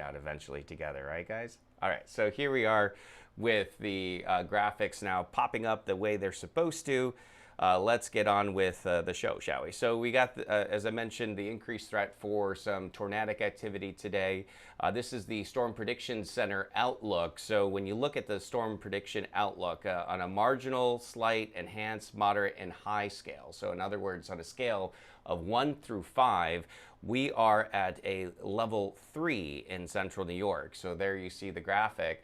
out eventually together, right guys? All right, so here we are with the graphics now popping up the way they're supposed to. Let's get on with the show, shall we? So we got, as I mentioned, the increased threat for some tornadic activity today. This is the Storm Prediction Center Outlook. So when you look at the Storm Prediction Outlook on a marginal, slight, enhanced, moderate, and high scale, so in other words, on a scale of 1 through 5, we are at a level 3 in central New York. So there you see the graphic.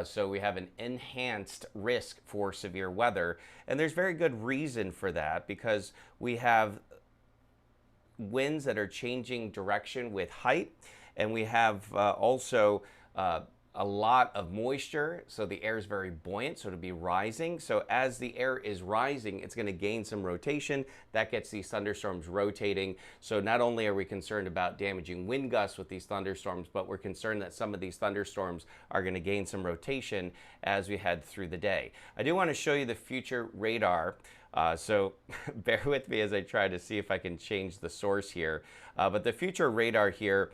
So we have an enhanced risk for severe weather. And there's very good reason for that, because we have winds that are changing direction with height. And we have also a lot of moisture, so the air is very buoyant, so it'll be rising. So as the air is rising, it's going to gain some rotation. That gets these thunderstorms rotating. So not only are we concerned about damaging wind gusts with these thunderstorms, but we're concerned that some of these thunderstorms are going to gain some rotation as we head through the day. I do want to show you the future radar. So bear with me as I try to see if I can change the source here. But the future radar here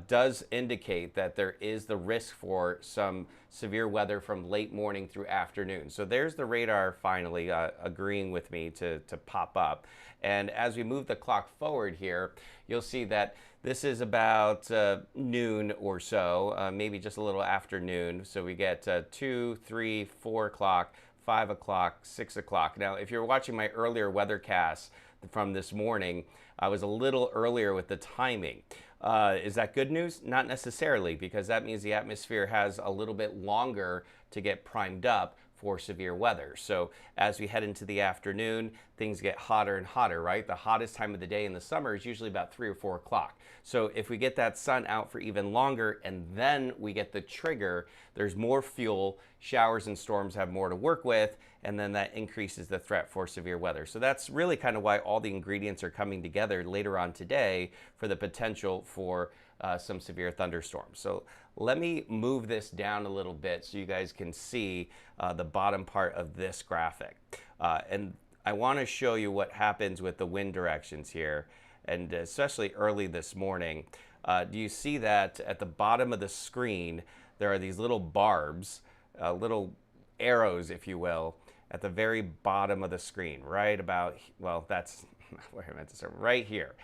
does indicate that there is the risk for some severe weather from late morning through afternoon. So there's the radar finally agreeing with me to pop up. And as we move the clock forward here, you'll see that this is about noon or so, maybe just a little after noon. So we get 2, 3, 4 o'clock, 5 o'clock, 6 o'clock. Now, if you're watching my earlier weathercasts from this morning, I was a little earlier with the timing. Is that good news? Not necessarily, because that means the atmosphere has a little bit longer to get primed up for severe weather. So as we head into the afternoon, things get hotter and hotter, right? The hottest time of the day in the summer is usually about 3 or 4 o'clock. So if we get that sun out for even longer and then we get the trigger, there's more fuel, showers and storms have more to work with, and then that increases the threat for severe weather. So that's really kind of why all the ingredients are coming together later on today for the potential for some severe thunderstorms. So let me move this down a little bit so you guys can see the bottom part of this graphic. And I want to show you what happens with the wind directions here, and especially early this morning. Do you see that at the bottom of the screen, there are these little barbs, little arrows, if you will, at the very bottom of the screen, right about, well, that's where I meant to start, right here.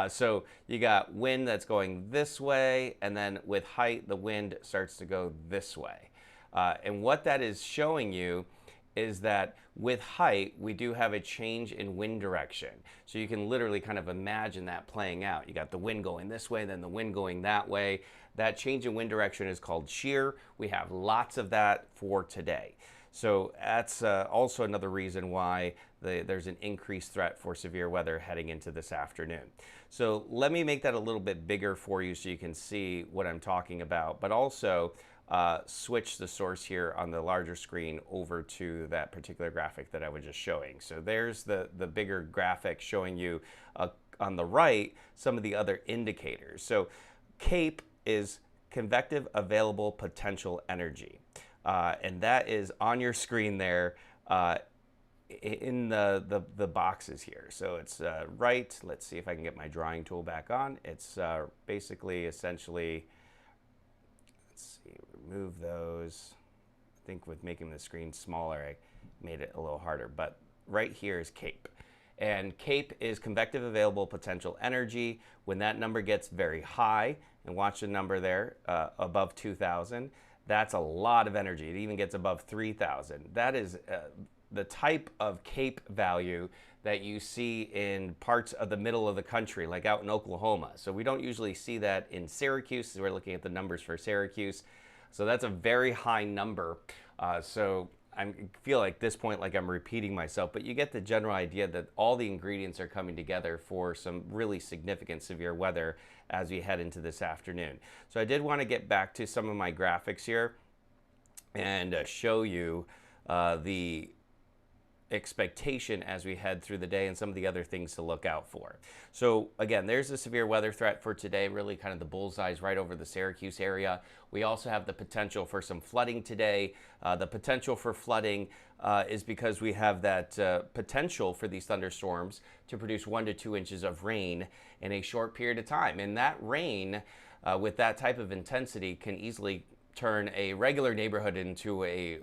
So you got wind that's going this way, and then with height, the wind starts to go this way. And what that is showing you is that with height, we do have a change in wind direction. So you can literally kind of imagine that playing out. You got the wind going this way, then the wind going that way. That change in wind direction is called shear. We have lots of that for today. So that's also another reason why there's an increased threat for severe weather heading into this afternoon. So let me make that a little bit bigger for you so you can see what I'm talking about, but also switch the source here on the larger screen over to that particular graphic that I was just showing. So there's the bigger graphic showing you on the right some of the other indicators. So CAPE is convective available potential energy. And that is on your screen there in the boxes here. So it's right, let's see if I can get my drawing tool back on. It's basically essentially, let's see, remove those. I think with making the screen smaller, I made it a little harder, but right here is CAPE. And CAPE is convective available potential energy. When that number gets very high, and watch the number there, above 2,000, that's a lot of energy. It even gets above 3,000. That is the type of CAPE value that you see in parts of the middle of the country, like out in Oklahoma. So we don't usually see that in Syracuse. We're looking at the numbers for Syracuse. So that's a very high number. So I feel like at this point like I'm repeating myself, but you get the general idea that all the ingredients are coming together for some really significant severe weather as we head into this afternoon. So I did want to get back to some of my graphics here and show you the expectation as we head through the day and some of the other things to look out for. So again, there's the severe weather threat for today, really kind of the bullseyes right over the Syracuse area. We also have the potential for some flooding today. The potential for flooding is because we have that potential for these thunderstorms to produce 1 to 2 inches of rain in a short period of time. And that rain with that type of intensity can easily turn a regular neighborhood into a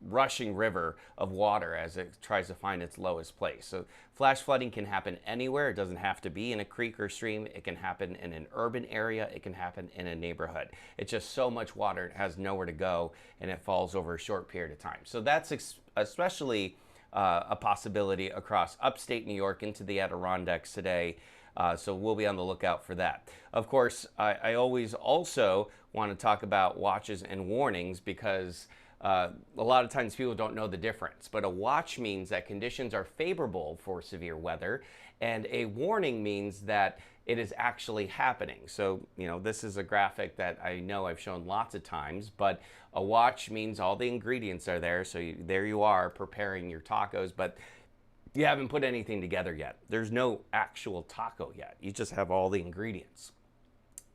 rushing river of water as it tries to find its lowest place. So flash flooding can happen anywhere. It doesn't have to be in a creek or stream. It can happen in an urban area. It can happen in a neighborhood. It's just so much water, it has nowhere to go, and it falls over a short period of time. So that's especially a possibility across upstate New York into the Adirondacks today. So we'll be on the lookout for that. Of course, I always also want to talk about watches and warnings because a lot of times people don't know the difference, but a watch means that conditions are favorable for severe weather, and a warning means that it is actually happening. So, this is a graphic that I know I've shown lots of times, but a watch means all the ingredients are there. So there you are preparing your tacos, but you haven't put anything together yet. There's no actual taco yet. You just have all the ingredients.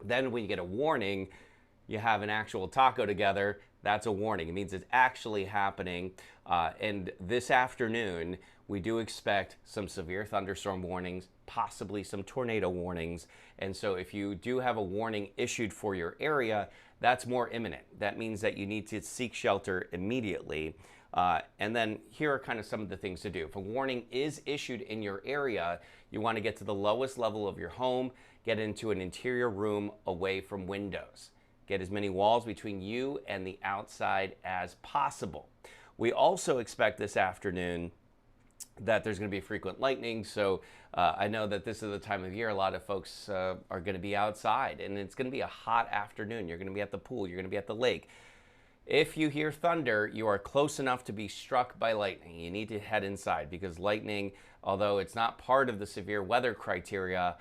Then when you get a warning, you have an actual taco together. That's a warning. It means it's actually happening. And this afternoon, we do expect some severe thunderstorm warnings, possibly some tornado warnings. And so if you do have a warning issued for your area, that's more imminent. That means that you need to seek shelter immediately. And then here are kind of some of the things to do. If a warning is issued in your area, you want to get to the lowest level of your home, get into an interior room away from windows. Get as many walls between you and the outside as possible. We also expect this afternoon that there's going to be frequent lightning. So I know that this is the time of year a lot of folks are going to be outside, and it's going to be a hot afternoon. You're going to be at the pool. You're going to be at the lake. If you hear thunder, you are close enough to be struck by lightning. You need to head inside because lightning, although it's not part of the severe weather criteria,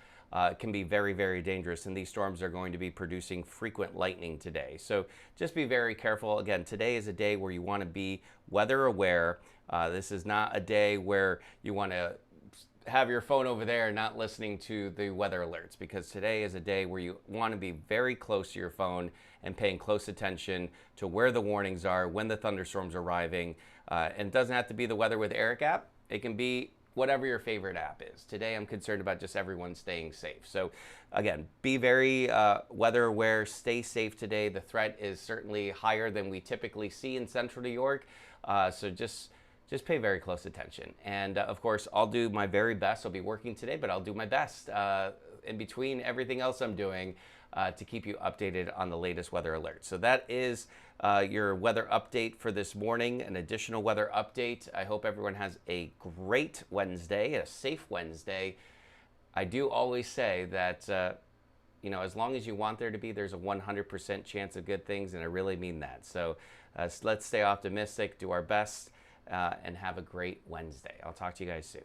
can be very, very dangerous, and these storms are going to be producing frequent lightning today. So just be very careful. Again, today is a day where you want to be weather aware. This is not a day where you want to have your phone over there and not listening to the weather alerts, because today is a day where you want to be very close to your phone and paying close attention to where the warnings are, when the thunderstorms are arriving. And it doesn't have to be the Weather with Eric app. It can be whatever your favorite app is. Today I'm concerned about just everyone staying safe. So again, be very weather aware, stay safe today. The threat is certainly higher than we typically see in central New York. So just pay very close attention. And of course, I'll do my very best. I'll be working today, but I'll do my best in between everything else I'm doing to keep you updated on the latest weather alerts. So that is your weather update for this morning, an additional weather update. I hope everyone has a great Wednesday, a safe Wednesday. I do always say that, as long as you want there to be, there's a 100% chance of good things, and I really mean that. So let's stay optimistic, do our best, and have a great Wednesday. I'll talk to you guys soon.